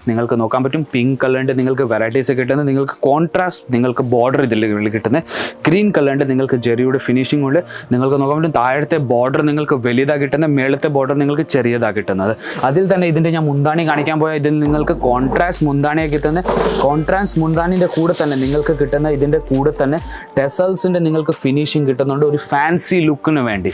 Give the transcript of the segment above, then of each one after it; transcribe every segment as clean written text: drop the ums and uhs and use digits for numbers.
നിങ്ങൾക്ക് നോക്കാൻ പറ്റും പിങ്ക് കളറിൻ്റെ നിങ്ങൾക്ക് വെറൈറ്റീസ് കിട്ടുന്നത്, നിങ്ങൾക്ക് കോൺട്രാസ്റ്റ് നിങ്ങൾക്ക് ബോർഡർ ഇതിൽ കിട്ടുന്നത്, ഗ്രീൻ കളറിൻ്റെ നിങ്ങൾക്ക് ജെറിയുടെ ഫിനിഷിംഗ് ഉണ്ട്. നിങ്ങൾക്ക് നോക്കാൻ പറ്റും താഴത്തെ ബോർഡർ നിങ്ങൾക്ക് വലുതാണ് കിട്ടുന്നത്, മേളത്തെ ബോർഡർ നിങ്ങൾക്ക് ചെറിയതാണ് കിട്ടുന്നത്. അതിൽ തന്നെ ഇതിൻ്റെ ഞാൻ മുന്താണി കാണിക്കാൻ പോയാൽ ഇതിൽ നിങ്ങൾക്ക് കോൺട്രാസ്റ്റ് മുന്താണിയാണ് കിട്ടുന്നത്. കോൺട്രാസ്റ്റ് മുന്താണിൻ്റെ കൂടെ തന്നെ നിങ്ങൾക്ക് കിട്ടുന്ന ഇതിൻ്റെ കൂടെ തന്നെ ടെസൽസിൻ്റെ നിങ്ങൾക്ക് ഫിനിഷിംഗ് കിട്ടുന്നുണ്ട് ഒരു ഫാൻസി ലുക്കിന് വേണ്ടി.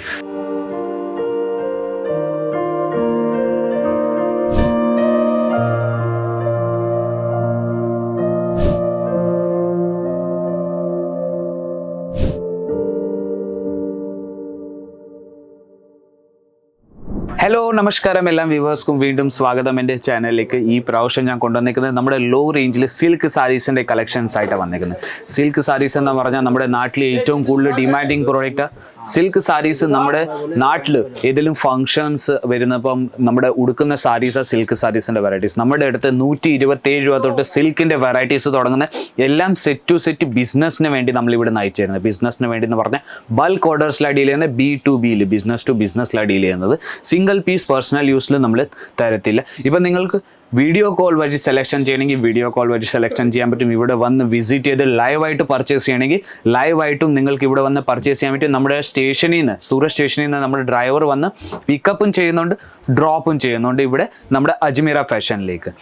ഹലോ നമസ്കാരം, എല്ലാ വ്യൂവേഴ്സ്ക്കും വീണ്ടും സ്വാഗതം എൻ്റെ ചാനലിലേക്ക്. ഈ പ്രാവശ്യം ഞാൻ കൊണ്ടുവന്നിരിക്കുന്നത് നമ്മുടെ ലോ റേഞ്ചിൽ സിൽക്ക് സാരീസിൻ്റെ കളക്ഷൻസ് ആയിട്ടാണ് വന്നിരിക്കുന്നത്. സിൽക്ക് സാരീസ് എന്ന് പറഞ്ഞാൽ നമ്മുടെ നാട്ടിൽ ഏറ്റവും കൂടുതൽ ഡിമാൻഡിങ് പ്രോഡക്റ്റ് സിൽക്ക് സാരീസ്. നമ്മുടെ നാട്ടിൽ ഏതെങ്കിലും ഫങ്ഷൻസ് വരുന്നപ്പം നമ്മുടെ ഉടുക്കുന്ന സാരീസ് സിൽക്ക് സാരീസിൻ്റെ വെറൈറ്റീസ് നമ്മുടെ അടുത്ത് 127 രൂപ തൊട്ട് സിൽക്കിൻ്റെ വെറൈറ്റീസ് തുടങ്ങുന്ന എല്ലാം സെറ്റ് ടു സെറ്റ് ബിസിനസ്സിന് വേണ്ടി നമ്മളിവിടെ നയിച്ചു തരുന്നത്. ബിസിനസ്സിന് വേണ്ടി എന്ന് പറഞ്ഞാൽ ബൾക്ക് ഓർഡേഴ്സിലാണ് ഡീൽ ചെയ്യുന്നത്, B2B ബിസിനസ് ടു ബിസിനസ്സിലാണ് ഡീൽ ചെയ്യുന്നത്. സിംഗിൾ പീസ് പേഴ്സണൽ യൂസിൽ നമ്മൾ തരത്തില്ല. ഇപ്പം നിങ്ങൾക്ക് വീഡിയോ കോൾ വഴി സെലക്ഷൻ ചെയ്യണമെങ്കിൽ വീഡിയോ കോൾ വഴി സെലക്ഷൻ ചെയ്യാൻ പറ്റും. ഇവിടെ വന്ന് വിസിറ്റ് ചെയ്ത് ലൈവായിട്ട് പർച്ചേസ് ചെയ്യണമെങ്കിൽ ലൈവായിട്ടും നിങ്ങൾക്ക് ഇവിടെ വന്ന് പർച്ചേസ് ചെയ്യാൻ പറ്റും. നമ്മുടെ സ്റ്റേഷനിൽ നിന്ന് സൂറത്ത് സ്റ്റേഷനിൽ നിന്ന് നമ്മുടെ ഡ്രൈവർ വന്ന് പിക്കപ്പും ചെയ്യുന്നുണ്ട്, ഡ്രോപ്പും ചെയ്യുന്നുണ്ട് ഇവിടെ നമ്മുടെ അജ്മീറ ഫാഷനിലേക്ക്.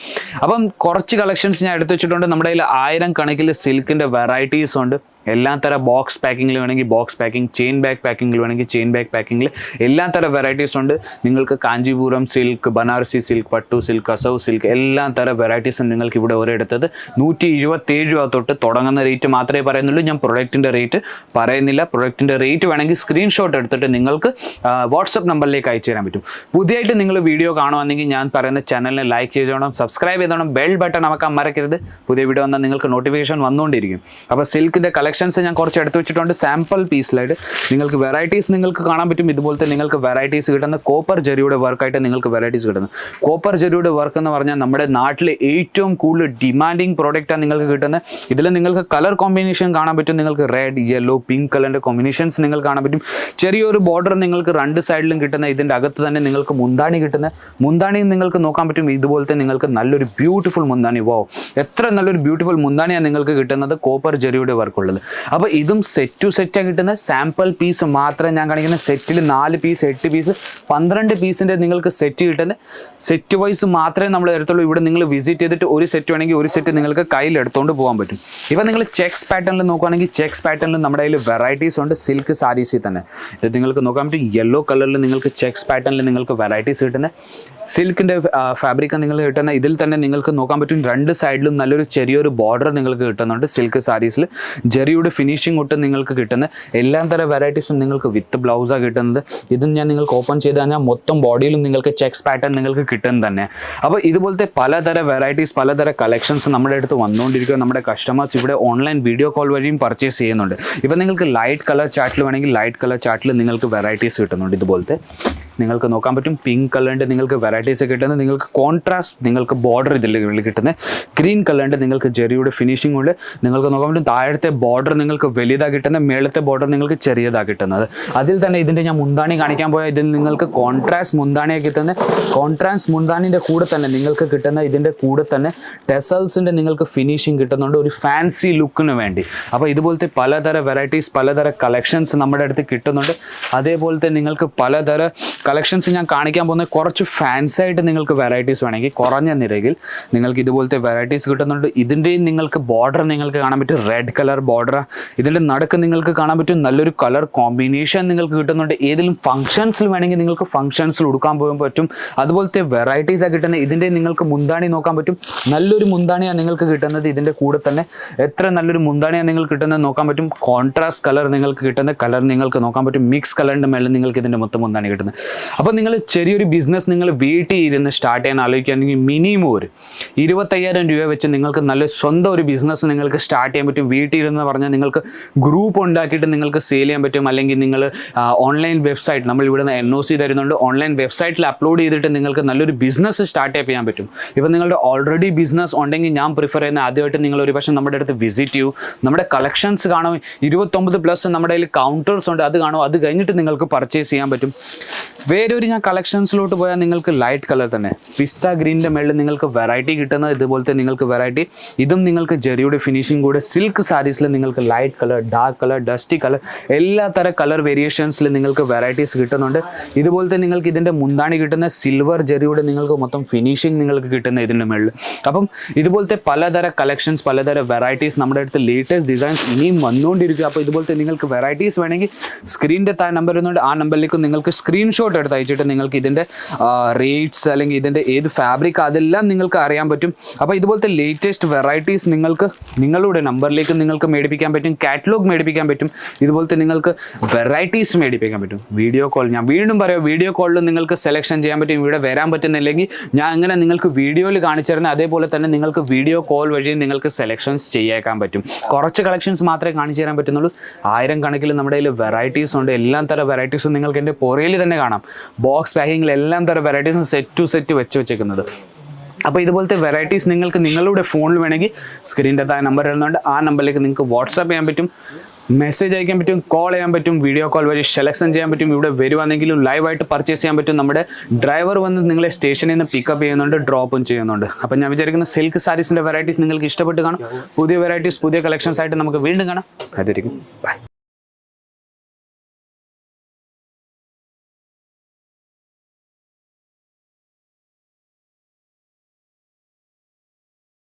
അപ്പം കുറച്ച് കളക്ഷൻസ് ഞാൻ എടുത്തു വെച്ചിട്ടുണ്ട്. നമ്മുടെ കയ്യിൽ 1000 കണക്കിൽ സിൽക്കിൻ്റെ വെറൈറ്റീസ് ഉണ്ട്. എല്ലാ തരം ബോക്സ് പാക്കിങ്ങിൽ വേണമെങ്കിൽ ബോക്സ് പാക്കിംഗ്, ചെയിൻ ബാഗ് പാക്കിങ്ങിൽ വേണമെങ്കിൽ ചെയിൻ ബാഗ് പാക്കിങ്ങിൽ എല്ലാ തരം വെറൈറ്റീസ് ഉണ്ട്. നിങ്ങൾക്ക് കാഞ്ചീപുരം സിൽക്ക്, ബനാറസി സിൽക്ക്, പട്ടു സിൽക്ക്, കസവ് സിൽക്ക് എല്ലാ തരം വെറൈറ്റീസും നിങ്ങൾക്ക് ഇവിടെ ഒരിടത്തത് 127 രൂപ തൊട്ട് തുടങ്ങുന്ന റേറ്റ് മാത്രമേ പറയുന്നുള്ളൂ. ഞാൻ പ്രൊഡക്റ്റിൻ്റെ റേറ്റ് പറയുന്നില്ല. പ്രൊഡക്റ്റിൻ്റെ റേറ്റ് വേണമെങ്കിൽ സ്ക്രീൻഷോട്ട് എടുത്തിട്ട് നിങ്ങൾക്ക് വാട്സപ്പ് നമ്പറിലേക്ക് അയച്ചു തരാൻ പറ്റും. പുതിയതായിട്ട് നിങ്ങൾ വീഡിയോ കാണുവാണെങ്കിൽ ഞാൻ പറയുന്ന ചാനലിനെ ലൈക്ക് ചെയ്തോണം, സബ്സ്ക്രൈബ് ചെയ്തോണം, ബെൽ ബട്ടൺ അമക്കാൻ മറക്കരുത്. പുതിയ വീഡിയോ വന്നാൽ നിങ്ങൾക്ക് നോട്ടിഫിക്കേഷൻ വന്നുകൊണ്ടിരിക്കും. അപ്പോൾ സിൽക്കിൻ്റെ കളക്ഷൻസ് ഞാൻ കുറച്ച് എടുത്തു വെച്ചിട്ടുണ്ട്. സാമ്പിൾ പീസിലായിട്ട് നിങ്ങൾക്ക് വെറൈറ്റീസ് നിങ്ങൾക്ക് കാണാൻ പറ്റും. ഇതുപോലത്തെ നിങ്ങൾക്ക് വെറൈറ്റീസ് കിട്ടുന്ന കോപ്പർ ജെറിയുടെ വർക്കായിട്ട് നിങ്ങൾക്ക് വെറൈറ്റീസ് കിട്ടുന്നത്. കോപ്പർ ജെറിയുടെ വർക്ക് എന്ന് പറഞ്ഞാൽ നമ്മുടെ നാട്ടിലെ ഏറ്റവും കൂടുതൽ ഡിമാൻഡിങ് പ്രോഡക്റ്റാണ് നിങ്ങൾക്ക് കിട്ടുന്നത്. ഇതിൽ നിങ്ങൾക്ക് കളർ കോമ്പിനേഷൻ കാണാൻ പറ്റും. നിങ്ങൾക്ക് റെഡ്, യെല്ലോ, പിങ്ക് കളറിൻ്റെ കോമ്പിനേഷൻസ് നിങ്ങൾക്ക് കാണാൻ പറ്റും. ചെറിയൊരു ബോർഡർ നിങ്ങൾക്ക് രണ്ട് സൈഡിലും കിട്ടുന്ന, ഇതിൻ്റെ അകത്ത് തന്നെ നിങ്ങൾക്ക് മുന്താണി കിട്ടുന്ന മുന്താണിയും നിങ്ങൾക്ക് നോക്കാൻ പറ്റും. ഇതുപോലത്തെ നിങ്ങൾക്ക് നല്ലൊരു ബ്യൂട്ടിഫുൾ മുന്താണി. വോ, എത്ര നല്ലൊരു ബ്യൂട്ടിഫുൾ മുന്താണിയാണ് നിങ്ങൾക്ക് കിട്ടുന്നത് കോപ്പർ ജെറിയുടെ വർക്കുള്ളത്. അപ്പോൾ ഇതും സെറ്റ് ടു സെറ്റാണ് കിട്ടുന്നത്. സാമ്പിൾ പീസ് മാത്രം ഞാൻ കാണിക്കുന്ന സെറ്റിൽ 4 പീസ്, 8 പീസ്, 12 പീസിൻ്റെ നിങ്ങൾക്ക് സെറ്റ് കിട്ടുന്നത്. സെറ്റ് വൈസ് മാത്രമേ നമ്മൾ എടുത്തുള്ളൂ. ഇവിടെ നിങ്ങൾ വിസിറ്റ് ചെയ്തിട്ട് ഒരു സെറ്റ് വേണമെങ്കിൽ ഒരു സെറ്റ് നിങ്ങൾക്ക് കയ്യിൽ എടുത്തുകൊണ്ട് പോകാൻ പറ്റും. ഇപ്പം നിങ്ങൾ ചെക്സ് പാറ്റേണിൽ നോക്കുകയാണെങ്കിൽ ചെക്സ് പാറ്റേണിൽ നമ്മുടെ കയ്യിൽ വെറൈറ്റീസ് ഉണ്ട്. സിൽക്ക് സാരീസിൽ തന്നെ ഇത് നിങ്ങൾക്ക് നോക്കാൻ പറ്റും. യെല്ലോ കളറിൽ നിങ്ങൾക്ക് ചെക്സ് പാറ്റേണിൽ നിങ്ങൾക്ക് വെറൈറ്റീസ് കിട്ടുന്നത്. സിൽക്കിൻ്റെ ഫാബ്രിക് നിങ്ങൾ കിട്ടുന്ന ഇതിൽ തന്നെ നിങ്ങൾക്ക് നോക്കാൻ പറ്റും. രണ്ട് സൈഡിലും നല്ലൊരു ചെറിയൊരു ബോർഡർ നിങ്ങൾക്ക് കിട്ടുന്നുണ്ട്. സിൽക്ക് സാരീസിൽ ജെറിയുടെ ഫിനിഷിംഗ് ഒട്ടും നിങ്ങൾക്ക് കിട്ടുന്ന എല്ലാ തരം വെറൈറ്റീസും നിങ്ങൾക്ക് വിത്ത് ബ്ലൗസാണ് കിട്ടുന്നത്. ഇതും ഞാൻ നിങ്ങൾക്ക് ഓപ്പൺ ചെയ്ത് കഴിഞ്ഞാൽ മൊത്തം ബോഡിയിലും നിങ്ങൾക്ക് ചെക്സ് പാറ്റേൺ നിങ്ങൾക്ക് കിട്ടുന്നത് തന്നെ. അപ്പോൾ ഇതുപോലത്തെ പലതരം വെറൈറ്റീസ്, പലതരം കളക്ഷൻസ് നമ്മുടെ അടുത്ത് വന്നുകൊണ്ടിരിക്കുക. നമ്മുടെ കസ്റ്റമേഴ്സ് ഇവിടെ ഓൺലൈൻ വീഡിയോ കോൾ വഴിയും പർച്ചേസ് ചെയ്യുന്നുണ്ട്. ഇപ്പം നിങ്ങൾക്ക് ലൈറ്റ് കളർ ചാർട്ടിൽ വേണമെങ്കിൽ ലൈറ്റ് കളർ ചാർട്ടിൽ നിങ്ങൾക്ക് വെറൈറ്റീസ് കിട്ടുന്നുണ്ട്. ഇതുപോലത്തെ നിങ്ങൾക്ക് നോക്കാൻ പറ്റും. പിങ്ക് കളറിൻ്റെ നിങ്ങൾക്ക് വെറൈറ്റീസ് കിട്ടുന്നത്. നിങ്ങൾക്ക് കോൺട്രാസ്റ്റ് നിങ്ങൾക്ക് ബോർഡർ ഇതിൽ കിട്ടുന്നത്. ഗ്രീൻ കളറിൻ്റെ നിങ്ങൾക്ക് ജെറിയുടെ ഫിനിഷിംഗ് ഉണ്ട്. നിങ്ങൾക്ക് നോക്കാൻ പറ്റും താഴത്തെ ബോർഡർ നിങ്ങൾക്ക് വലുതാണ് കിട്ടുന്നത്, മേളത്തെ ബോർഡർ നിങ്ങൾക്ക് ചെറിയതാണ് കിട്ടുന്നത്. അതിൽ തന്നെ ഇതിൻ്റെ ഞാൻ മുന്താണി കാണിക്കാൻ പോയാൽ ഇതിൽ നിങ്ങൾക്ക് കോൺട്രാസ്റ്റ് മുന്താണിയാണ് കിട്ടുന്നത്. കോൺട്രാസ്റ്റ് മുന്താണിൻ്റെ കൂടെ തന്നെ നിങ്ങൾക്ക് കിട്ടുന്ന ഇതിൻ്റെ കൂടെ തന്നെ ടെസൽസിൻ്റെ നിങ്ങൾക്ക് ഫിനിഷിംഗ് കിട്ടുന്നുണ്ട് ഒരു ഫാൻസി ലുക്കിന് വേണ്ടി. അപ്പോൾ ഇതുപോലത്തെ പലതരം വെറൈറ്റീസ്, പലതരം കളക്ഷൻസ് നമ്മുടെ അടുത്ത് കിട്ടുന്നുണ്ട്. അതേപോലത്തെ നിങ്ങൾക്ക് പലതരം കളക്ഷൻസ് ഞാൻ കാണിക്കാൻ പോകുന്നത് കുറച്ച് ഫാൻസായിട്ട് നിങ്ങൾക്ക് വെറൈറ്റീസ് വേണമെങ്കിൽ കുറഞ്ഞ നിരക്കിൽ നിങ്ങൾക്ക് ഇതുപോലത്തെ വെറൈറ്റീസ് കിട്ടുന്നുണ്ട്. ഇതിൻ്റെയും നിങ്ങൾക്ക് ബോർഡർ നിങ്ങൾക്ക് കാണാൻ പറ്റും. Red colour border. ഇതിൻ്റെ നടുക്ക് നിങ്ങൾക്ക് കാണാൻ പറ്റും നല്ലൊരു കളർ കോമ്പിനേഷൻ നിങ്ങൾക്ക് കിട്ടുന്നുണ്ട്. ഏതെങ്കിലും ഫംഗ്ഷൻസിൽ വേണമെങ്കിൽ നിങ്ങൾക്ക് ഫംഗ്ഷൻസിൽ ഉടുക്കാൻ പോകാൻ പറ്റും. അതുപോലത്തെ വെറൈറ്റീസാണ് കിട്ടുന്നത്. ഇതിൻ്റെ നിങ്ങൾക്ക് മുന്താണി നോക്കാൻ പറ്റും. നല്ലൊരു മുന്താണിയാണ് നിങ്ങൾക്ക് കിട്ടുന്നത്. ഇതിൻ്റെ കൂടെ തന്നെ എത്ര നല്ലൊരു മുന്താണിയാണ് നിങ്ങൾക്ക് കിട്ടുന്നത് നോക്കാൻ പറ്റും. കോൺട്രാസ്റ്റ് കളർ നിങ്ങൾക്ക് കിട്ടുന്ന കളർ നിങ്ങൾക്ക് നോക്കാൻ പറ്റും. മിക്സ് കളറിൻ്റെ മേലെ നിങ്ങൾക്ക് ഇതിൻ്റെ മൊത്തം മുന്താണി കിട്ടുന്നത്. അപ്പോൾ നിങ്ങൾ ചെറിയൊരു ബിസിനസ് നിങ്ങൾ വീട്ടിൽ ഇരുന്ന് സ്റ്റാർട്ട് ചെയ്യാൻ ആലോചിക്കുകയാണെങ്കിൽ മിനിമം ഒരു 25,000 രൂപ വെച്ച് നിങ്ങൾക്ക് നല്ല സ്വന്തം ഒരു ബിസിനസ് നിങ്ങൾക്ക് സ്റ്റാർട്ട് ചെയ്യാൻ പറ്റും. വീട്ടിൽ ഇരുന്ന് പറഞ്ഞാൽ നിങ്ങൾക്ക് ഗ്രൂപ്പ് ഉണ്ടാക്കിയിട്ട് നിങ്ങൾക്ക് സെയിൽ ചെയ്യാൻ പറ്റും. അല്ലെങ്കിൽ നിങ്ങൾ ഓൺലൈൻ വെബ്സൈറ്റ് നമ്മൾ ഇവിടുന്ന് NOC തരുന്നുണ്ട്. ഓൺലൈൻ വെബ്സൈറ്റിൽ അപ്ലോഡ് ചെയ്തിട്ട് നിങ്ങൾക്ക് നല്ലൊരു ബിസിനസ് സ്റ്റാർട്ട് ചെയ്യാൻ പറ്റും. ഇപ്പം നിങ്ങളുടെ ഓൾറെഡി ബിസിനസ് ഉണ്ടെങ്കിൽ ഞാൻ പ്രിഫർ ചെയ്യുന്ന ആദ്യമായിട്ട് നിങ്ങൾ ഒരു പക്ഷേ നമ്മുടെ അടുത്ത് വിസിറ്റ് ചെയ്യൂ. നമ്മുടെ കളക്ഷൻസ് കാണും. 29+ നമ്മുടെ കയ്യിൽ കൗണ്ടേഴ്സ് ഉണ്ട്. അത് കാണും. അത് കഴിഞ്ഞിട്ട് നിങ്ങൾക്ക് പർച്ചേസ് ചെയ്യാൻ പറ്റും. വേറൊരു ഞാൻ കളക്ഷൻസിലോട്ട് പോയാൽ നിങ്ങൾക്ക് ലൈറ്റ് കളർ തന്നെ പിസ്ത ഗ്രീനിൻ്റെ മേളിൽ നിങ്ങൾക്ക് വെറൈറ്റി കിട്ടുന്നത് ഇതുപോലത്തെ നിങ്ങൾക്ക് വെറൈറ്റി. ഇതും നിങ്ങൾക്ക് ജെറിയുടെ ഫിനിഷിംഗ് കൂടെ സിൽക്ക് സാരീസിൽ നിങ്ങൾക്ക് light colour, dark colour, dusty colour എല്ലാ തരം കളർ വേരിയേഷൻസിൽ നിങ്ങൾക്ക് വെറൈറ്റീസ് കിട്ടുന്നുണ്ട്. ഇതുപോലത്തെ നിങ്ങൾക്ക് ഇതിൻ്റെ മുന്താണി കിട്ടുന്ന സിൽവർ ജെറിയുടെ നിങ്ങൾക്ക് മൊത്തം ഫിനിഷിംഗ് നിങ്ങൾക്ക് കിട്ടുന്ന ഇതിൻ്റെ മേളിൽ. അപ്പം ഇതുപോലത്തെ പലതരം കളക്ഷൻസ്, പലതരം വെറൈറ്റീസ് നമ്മുടെ അടുത്ത് ലേറ്റസ്റ്റ് ഡിസൈൻസ് ഇനിയും വന്നുകൊണ്ടിരിക്കുക. അപ്പോൾ ഇതുപോലത്തെ നിങ്ങൾക്ക് വെറൈറ്റീസ് വേണമെങ്കിൽ സ്ക്രീനിൻ്റെ താഴെ നമ്പർ വരുന്നുണ്ട്, ആ നമ്പറിലേക്ക് നിങ്ങൾക്ക് സ്ക്രീൻഷോട്ട് എടുത്ത് അയച്ചിട്ട് നിങ്ങൾക്ക് ഇതിൻ്റെ റേറ്റ്സ് അല്ലെങ്കിൽ ഇതിൻ്റെ ഏത് ഫാബ്രിക് അതെല്ലാം നിങ്ങൾക്ക് അറിയാൻ പറ്റും. അപ്പോൾ ഇതുപോലത്തെ ലേറ്റസ്റ്റ് വെറൈറ്റീസ് നിങ്ങൾക്ക് നിങ്ങളുടെ നമ്പറിലേക്ക് നിങ്ങൾക്ക് മേടിപ്പിക്കാൻ പറ്റും, കാറ്റലോഗ് മേടിപ്പിക്കാൻ പറ്റും, ഇതുപോലത്തെ നിങ്ങൾക്ക് വെറൈറ്റീസ് മേടിപ്പിക്കാൻ പറ്റും. വീഡിയോ കോൾ, ഞാൻ വീണ്ടും പറയാം, വീഡിയോ കോളിൽ നിങ്ങൾക്ക് സെലക്ഷൻ ചെയ്യാൻ പറ്റും. ഇവിടെ വരാൻ പറ്റുന്നില്ലെങ്കിൽ ഞാൻ അങ്ങനെ നിങ്ങൾക്ക് വീഡിയോയിൽ കാണിച്ചു തരുന്നത് അതേപോലെ തന്നെ നിങ്ങൾക്ക് വീഡിയോ കോൾ വഴി നിങ്ങൾക്ക് സെലക്ഷൻസ് ചെയ്യേക്കാൻ പറ്റും. കുറച്ച് കളക്ഷൻസ് മാത്രമേ കാണിച്ചു തരാൻ പറ്റുന്നുള്ളൂ. 1000 കണക്കിൽ നമ്മുടെ കയ്യിൽ വെറൈറ്റീസ് ഉണ്ട്. എല്ലാം തരം വെറൈറ്റീസും നിങ്ങൾക്ക് എൻ്റെ പുറയിൽ തന്നെ കാണാം. ബോക്സ് പാക്കിങ്ങിൽ എല്ലാം തരം വെറൈറ്റീസും സെറ്റ് ടു സെറ്റ് വെച്ചേക്കുന്നത്. അപ്പോൾ ഇതുപോലത്തെ വെറൈറ്റീസ് നിങ്ങൾക്ക് നിങ്ങളുടെ ഫോണിൽ വേണമെങ്കിൽ സ്ക്രീനിൻ്റെ താഴെ നമ്പർ വരുന്നുണ്ട്, ആ നമ്പറിലേക്ക് നിങ്ങൾക്ക് വാട്സാപ്പ് ചെയ്യാൻ പറ്റും, മെസ്സേജ് അയക്കാൻ പറ്റും, കോൾ ചെയ്യാൻ പറ്റും, വീഡിയോ കോൾ വഴി സെലക്ഷൻ ചെയ്യാൻ പറ്റും. ഇവിടെ വരുവാണെങ്കിലും ലൈവായിട്ട് പർച്ചേസ് ചെയ്യാൻ പറ്റും. നമ്മുടെ ഡ്രൈവർ വന്ന് നിങ്ങളെ സ്റ്റേഷനിൽ നിന്ന് പിക്കപ്പ് ചെയ്യുന്നുണ്ട്, ഡ്രോപ്പും ചെയ്യുന്നുണ്ട്. അപ്പം ഞാൻ വിചാരിക്കുന്ന സിൽക്ക് സാരീസിൻ്റെ വെറൈറ്റീസ് നിങ്ങൾക്ക് ഇഷ്ടപ്പെട്ട് കാണും. പുതിയ വെറൈറ്റീസ്, പുതിയ കളക്ഷൻസ് ആയിട്ട് നമുക്ക് വീണ്ടും കാണാം. അതായിരിക്കും ബൈ.